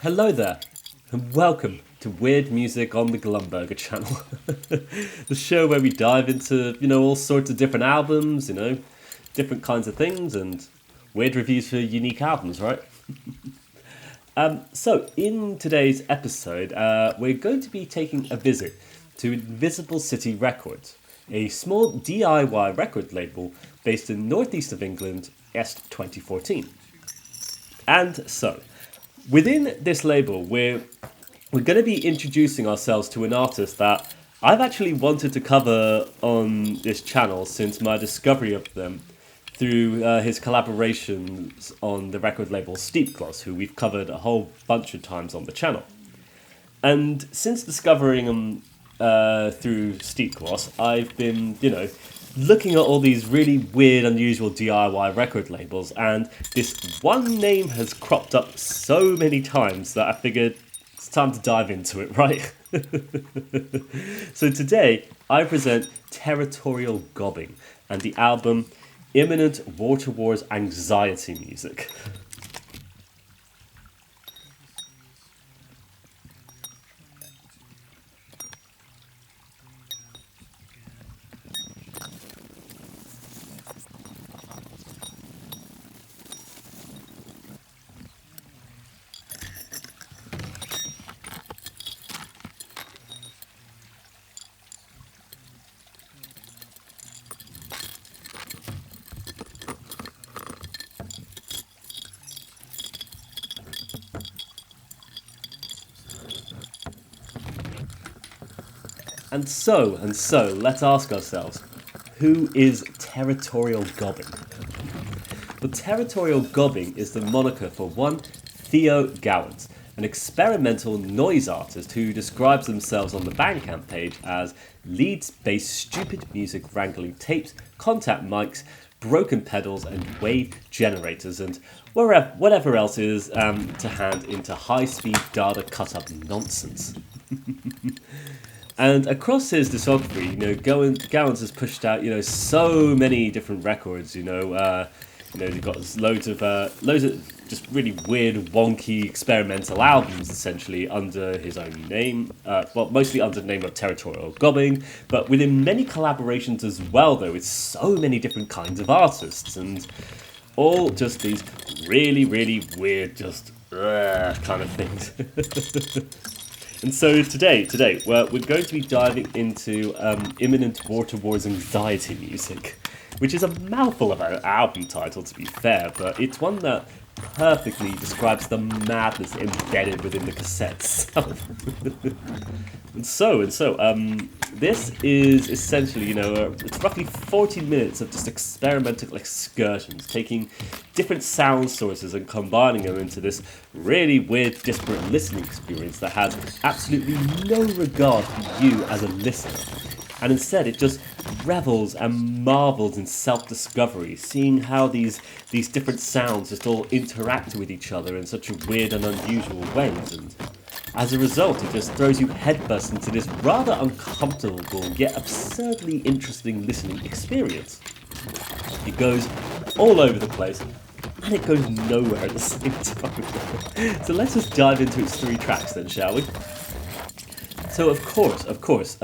Hello there, and welcome to Weird Music on the Glumberger channel. The show where we dive into, all sorts of different albums, different kinds of things, and weird reviews for unique albums, right? So, in today's episode, we're going to be taking a visit to Invisible City Records, a small DIY record label based in northeast of England, Est 2014. And so, within this label, we're going to be introducing ourselves to an artist that I've actually wanted to cover on this channel since my discovery of them through his collaborations on the record label Steep Gloss, who we've covered a whole bunch of times on the channel. And since discovering him through Steep Gloss, I've been, looking at all these really weird, unusual DIY record labels, and this one name has cropped up so many times that I figured it's time to dive into it, right? So today, I present Territorial Gobbing and the album Imminent Water Wars Anxiety Music. And so, let's ask ourselves, who is Territorial Gobbing? Well, Territorial Gobbing is the moniker for one Theo Gowans, an experimental noise artist who describes themselves on the Bandcamp page as Leeds-based stupid music wrangling tapes, contact mics, broken pedals and wave generators and whatever else is to hand into high-speed data cut-up nonsense. And across his discography, Gowans has pushed out, so many different records. He's got loads of just really weird, wonky, experimental albums, essentially under his own name. Mostly under the name of Territorial Gobbing, but within many collaborations as well, though, with so many different kinds of artists, and all just these really, really weird, just kind of things. And so today, we're going to be diving into Imminent Water Wars Anxiety Music, which is a mouthful of an album title, to be fair, but it's one that perfectly describes the madness embedded within the cassette itself. And so, this is essentially, it's roughly 40 minutes of just experimental excursions, taking different sound sources and combining them into this really weird, disparate listening experience that has absolutely no regard for you as a listener. And instead, it just revels and marvels in self-discovery, seeing how these different sounds just all interact with each other in such a weird and unusual ways. And as a result, it just throws you headfirst into this rather uncomfortable yet absurdly interesting listening experience. It goes all over the place, and it goes nowhere at the same time. So let's just dive into its three tracks then, shall we? So of course,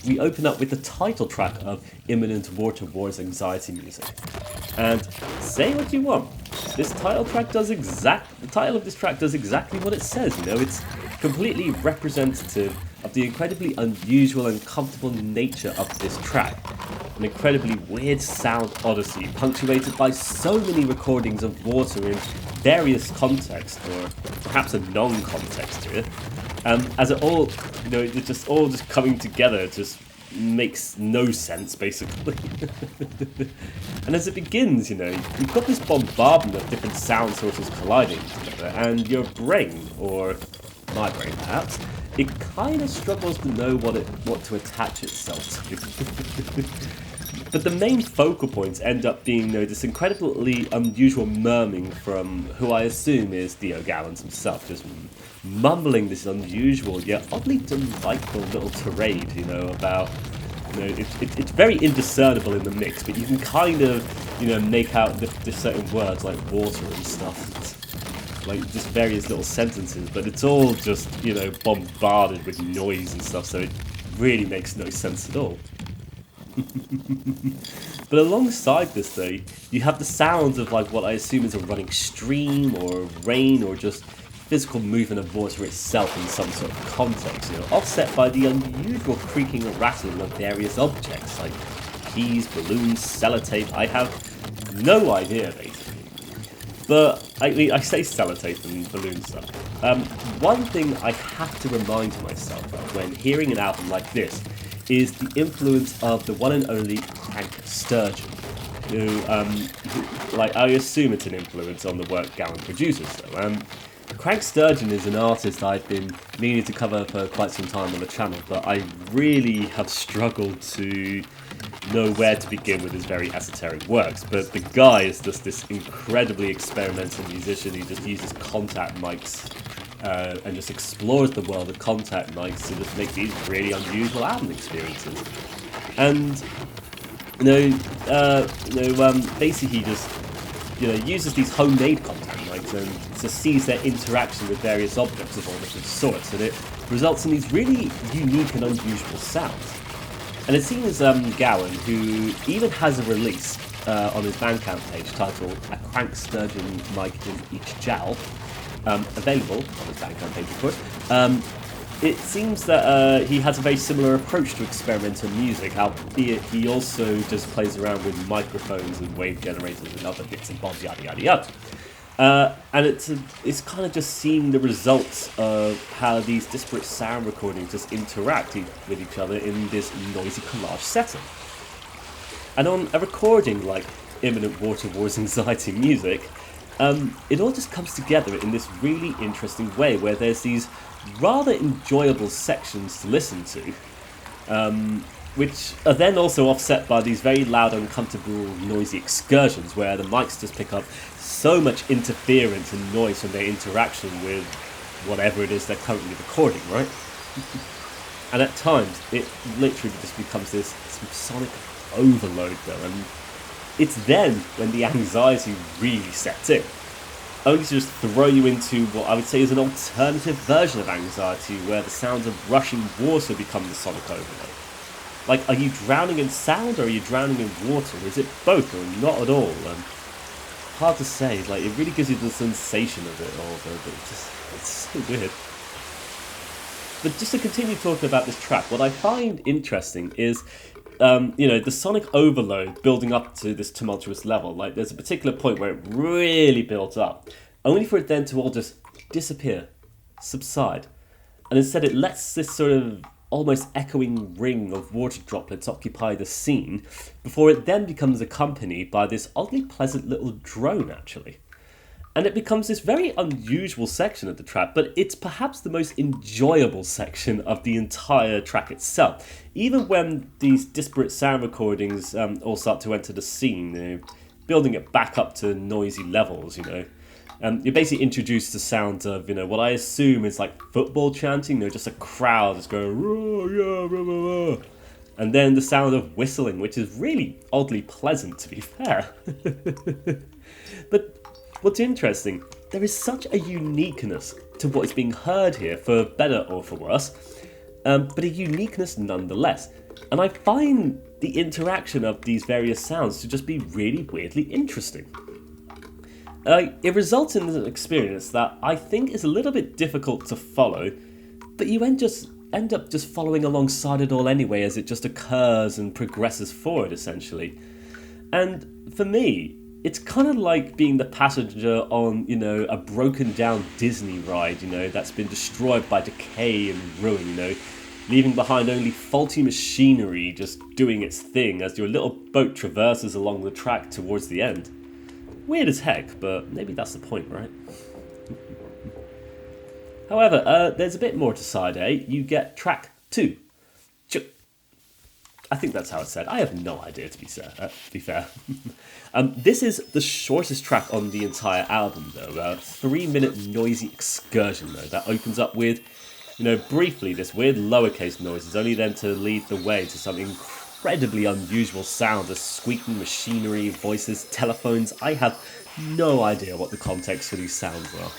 we open up with the title track of Imminent Water Wars Anxiety Music. And say what you want, the title of this track does exactly what it says, it's completely representative of the incredibly unusual and comfortable nature of this track. An incredibly weird sound odyssey punctuated by so many recordings of water in various contexts, or perhaps a non-context to it. As it all, it's just all just coming together, just makes no sense, basically. And as it begins, you've got this bombardment of different sound sources colliding together, and your brain, or my brain perhaps, it kind of struggles to know what to attach itself to. But the main focal points end up being this incredibly unusual murmuring from who I assume is Theo Gowans himself, just mumbling this unusual yet oddly delightful little tirade, about it's very indiscernible in the mix, but you can kind of make out the certain words like water and stuff. like just various little sentences, but it's all just, you know, bombarded with noise and stuff, so it really makes no sense at all. But alongside this though, you have the sounds of like what I assume is a running stream or rain or just physical movement of water itself in some sort of context, you know, offset by the unusual creaking and rattling of various objects like keys, balloons, sellotape. I have no idea basically. But I mean, I say sellotape and balloon stuff. One thing I have to remind myself of when hearing an album like this is the influence of the one and only Crank Sturgeon, who, like, I assume it's an influence on the work Gowan produces, though. Crank Sturgeon is an artist I've been meaning to cover for quite some time on the channel, but I really have struggled to know where to begin with his very esoteric works. But the guy is just this incredibly experimental musician. He just uses contact mics and just explores the world of contact mics to just make these really unusual album experiences. And basically he just uses these homemade contact mics and just sees their interaction with various objects of all different sorts, and it results in these really unique and unusual sounds. And it seems Gowan, who even has a release on his Bandcamp page titled "A Crank Sturgeon Mic in Each Jowl," available on his Bandcamp page, of course. It seems that he has a very similar approach to experimental music, albeit he also just plays around with microphones and wave generators and other bits and bobs, yada yada yada. And it's kind of just seeing the results of how these disparate sound recordings just interact with each other in this noisy collage setting. And on a recording like Imminent Water Wars Anxiety Music, it all just comes together in this really interesting way where there's these rather enjoyable sections to listen to, which are then also offset by these very loud, uncomfortable, noisy excursions where the mics just pick up so much interference and noise from their interaction with whatever it is they're currently recording, right? And at times, it literally just becomes this sonic overload though, and it's then when the anxiety really sets in, only to just throw you into what I would say is an alternative version of anxiety, where the sounds of rushing water become the sonic overload. Like, are you drowning in sound or are you drowning in water? Is it both or not at all? Hard to say. Like, it really gives you the sensation of it all, but it's so weird. But just to continue talking about this track, what I find interesting is the sonic overload building up to this tumultuous level. Like, there's a particular point where it really builds up, only for it then to all just disappear, subside, and instead it lets this sort of almost echoing ring of water droplets occupy the scene, before it then becomes accompanied by this oddly pleasant little drone, actually. And it becomes this very unusual section of the track, but it's perhaps the most enjoyable section of the entire track itself. Even when these disparate sound recordings all start to enter the scene, building it back up to noisy levels, you're basically introduced to sounds of, what I assume is like football chanting, just a crowd that's going, "Roar, yeah, rah, rah, rah." And then the sound of whistling, which is really oddly pleasant, to be fair. But what's interesting, there is such a uniqueness to what is being heard here, for better or for worse, but a uniqueness nonetheless. And I find the interaction of these various sounds to just be really weirdly interesting. It results in an experience that I think is a little bit difficult to follow, but you end up just following alongside it all anyway as it just occurs and progresses forward, essentially. And for me, it's kind of like being the passenger on, a broken down Disney ride, that's been destroyed by decay and ruin, leaving behind only faulty machinery just doing its thing as your little boat traverses along the track towards the end. Weird as heck, but maybe that's the point, right? However, there's a bit more to side A. You get track 2. I think that's how it's said. I have no idea, to be fair. This is the shortest track on the entire album, though. A 3-minute noisy excursion, though, that opens up with, briefly this weird lowercase noises, only then to lead the way to some incredibly unusual sounds of squeaking machinery, voices, telephones. I have no idea what the context for these sounds are.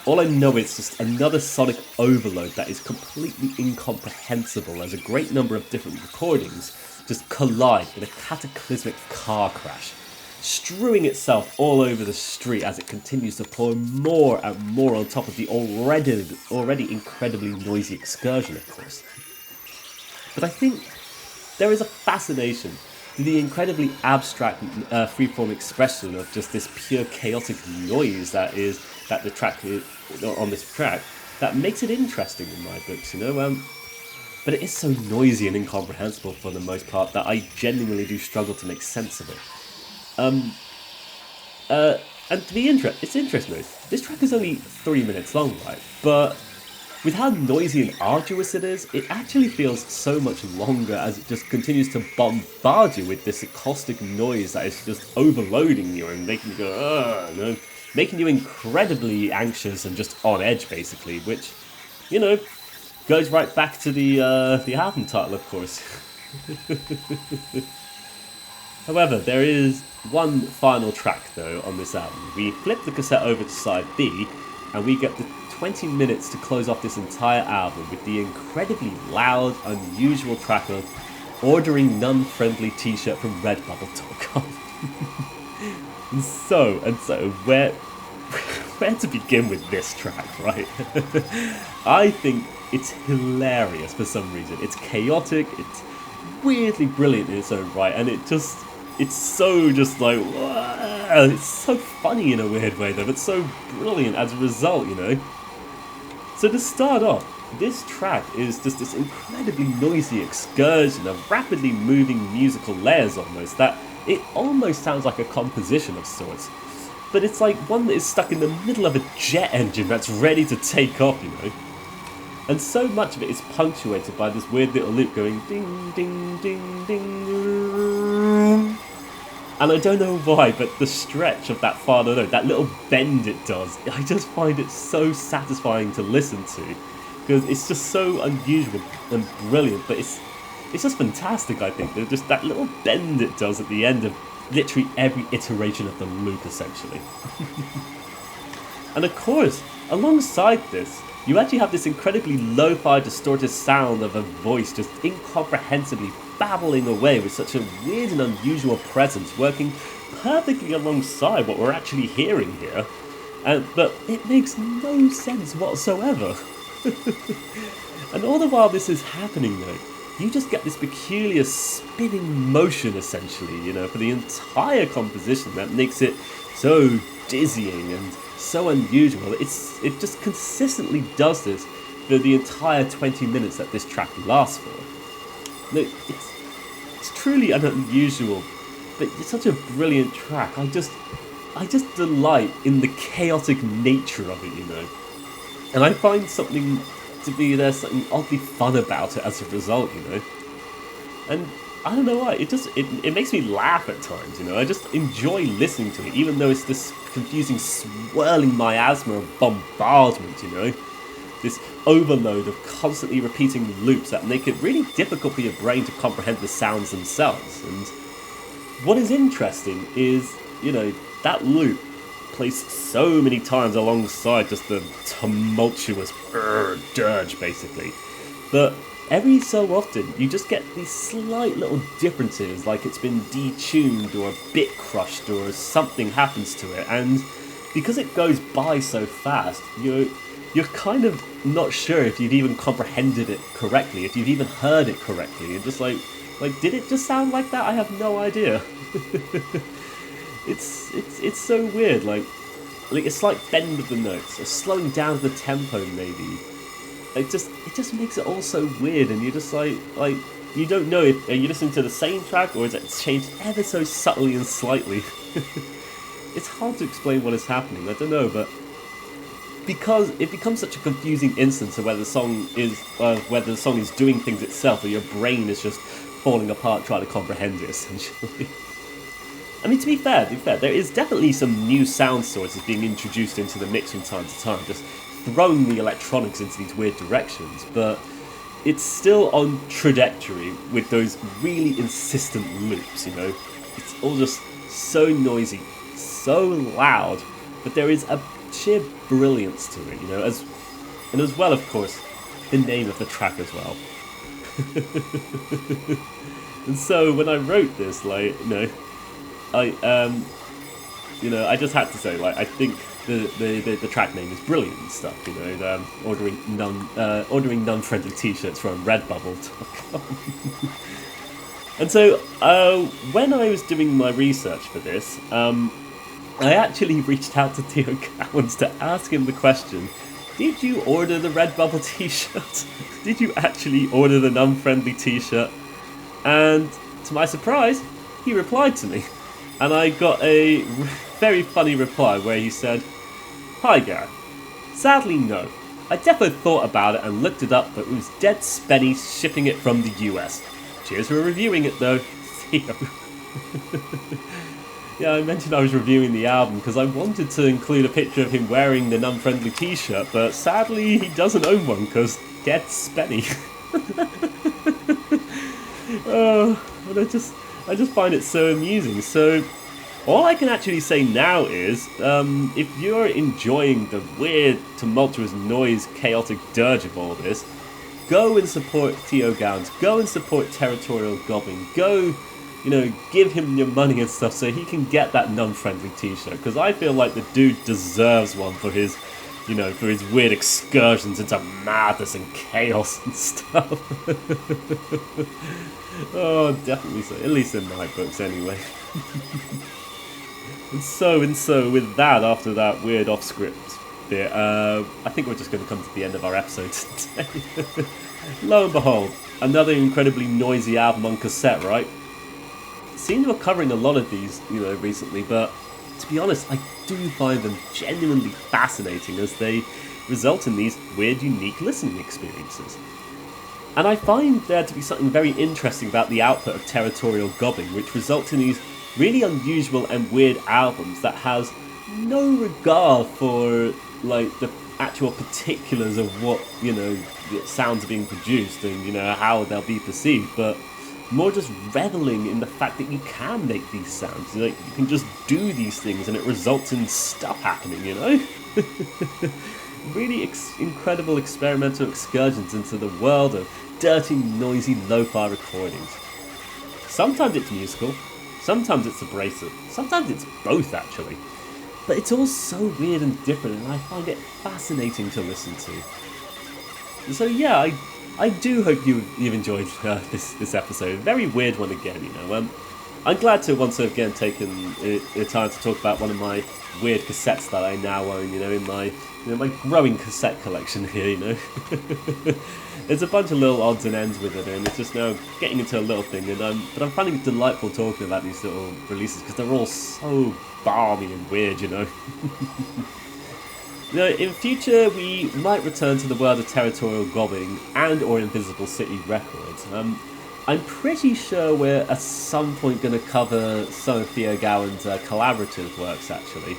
All I know is just another sonic overload that is completely incomprehensible as a great number of different recordings just collide in a cataclysmic car crash, strewing itself all over the street as it continues to pour more and more on top of the already incredibly noisy excursion, of course. But I think there is a fascination to the incredibly abstract freeform expression of just this pure chaotic noise that the track is on this track that makes it interesting in my books, but it is so noisy and incomprehensible for the most part that I genuinely do struggle to make sense of it. And to be it's interesting though, this track is only 3 minutes long, right? But with how noisy and arduous it is, it actually feels so much longer as it just continues to bombard you with this caustic noise that is just overloading you and making you go, making you incredibly anxious and just on edge, basically, which, goes right back to the album title, of course. However, there is one final track, though, on this album. We flip the cassette over to side B, and we get the 20 minutes to close off this entire album with the incredibly loud, unusual track of Ordering None Friendly Tshirt from Redbubble.com. and so, where to begin with this track, right? I think it's hilarious for some reason. It's chaotic, it's weirdly brilliant in its own right, and it's so just like, wow, it's so funny in a weird way though, but so brilliant as a result, So to start off, this track is just this incredibly noisy excursion of rapidly moving musical layers almost, that it almost sounds like a composition of sorts. But it's like one that is stuck in the middle of a jet engine that's ready to take off, And so much of it is punctuated by this weird little loop going ding, ding, ding, ding. And I don't know why, but the stretch of that final note, that little bend it does, I just find it so satisfying to listen to. Because it's just so unusual and brilliant, but it's just fantastic, I think. Just that little bend it does at the end of literally every iteration of the loop, essentially. And of course, alongside this, you actually have this incredibly lo-fi distorted sound of a voice just incomprehensibly babbling away with such a weird and unusual presence, working perfectly alongside what we're actually hearing here. But it makes no sense whatsoever. And all the while this is happening though, you just get this peculiar spinning motion essentially, for the entire composition that makes it so dizzying and so unusual. It just consistently does this for the entire 20 minutes that this track lasts for. No, it's truly an unusual, but it's such a brilliant track. I just delight in the chaotic nature of it, And I find something oddly fun about it as a result, And I don't know why, it makes me laugh at times, I just enjoy listening to it, even though it's this confusing swirling miasma of bombardment, This overload of constantly repeating loops that make it really difficult for your brain to comprehend the sounds themselves. And what is interesting is, that loop placed so many times alongside just the tumultuous dirge, basically. But every so often, you just get these slight little differences, like it's been detuned or a bit crushed or something happens to it. And because it goes by so fast, you're kind of not sure if you've even comprehended it correctly, if you've even heard it correctly. You're just like, did it just sound like that? I have no idea. It's so weird, like a slight bend of the notes, or slowing down the tempo maybe. It just makes it all so weird, and you're just like you don't know if are you listening to the same track or is it changed ever so subtly and slightly. It's hard to explain what is happening. I don't know, but because it becomes such a confusing instance of whether the song is doing things itself or your brain is just falling apart trying to comprehend it, essentially. I mean, to be fair, there is definitely some new sound sources being introduced into the mix from time to time, just throwing the electronics into these weird directions, but it's still on trajectory with those really insistent loops, It's all just so noisy, so loud, but there is sheer brilliance to it, you know, and as well, of course, the name of the track as well. And so when I wrote this, like, I just had to say, like, I think the track name is brilliant and stuff, you know. Ordering None Friendly Tshirt from Redbubble.com. And so when I was doing my research for this, I actually reached out to Theo Gowans to ask him the question: did you order the Redbubble t-shirt? Did you actually order the non-friendly t-shirt? And to my surprise, he replied to me. And I got a very funny reply where he said, "Hi Gareth, sadly no. I definitely thought about it and looked it up, but it was dead spenny shipping it from the US. Cheers for reviewing it though, Theo." Yeah, I mentioned I was reviewing the album because I wanted to include a picture of him wearing the non-friendly t-shirt, but sadly he doesn't own one because dead spenny. Oh, and I just find it so amusing. So all I can actually say now is, if you're enjoying the weird, tumultuous noise, chaotic dirge of all this, go and support Theo Gowans, go and support Territorial Gobbing, go, you know, give him your money and stuff so he can get that non-friendly t-shirt, because I feel like the dude deserves one for his, you know, for his weird excursions into madness and chaos and stuff. Oh, definitely so, at least in my books anyway. And so with that, after that weird off-script bit, I think we're just going to come to the end of our episode today. Lo and behold, another incredibly noisy album on cassette, right? Seems we're covering a lot of these, you know, recently, but to be honest, I do find them genuinely fascinating as they result in these weird, unique listening experiences. And I find there to be something very interesting about the output of Territorial Gobbing, which results in these really unusual and weird albums that has no regard for, like, the actual particulars of what, you know, sounds are being produced and, you know, how they'll be perceived, but more just reveling in the fact that you can make these sounds. Like, you can just do these things and it results in stuff happening, you know? Really incredible experimental excursions into the world of dirty, noisy, lo-fi recordings. Sometimes it's musical, sometimes it's abrasive, sometimes it's both actually. But it's all so weird and different, and I find it fascinating to listen to. So yeah, I do hope you've enjoyed this episode. Very weird one again, you know. I'm glad to once again taken the time to talk about one of my weird cassettes that I now own, you know, in my my growing cassette collection here, you know. There's a bunch of little odds and ends with it, and it's just now getting into a little thing. But I'm finding it delightful talking about these little releases because they're all so balmy and weird, you know. You know, in future we might return to the world of Territorial Gobbing and or Invisible City Records. I'm pretty sure we're at some point going to cover some of Theo Gowans' collaborative works, actually.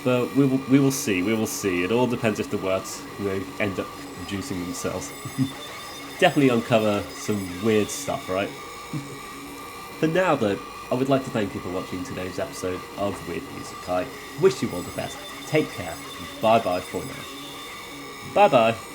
But we will see. It all depends if the works, you know, end up producing themselves. Definitely uncover some weird stuff, right? For now, though, I would like to thank you for watching today's episode of Weird Music. I wish you all the best. Take care. Bye bye for now. Bye bye.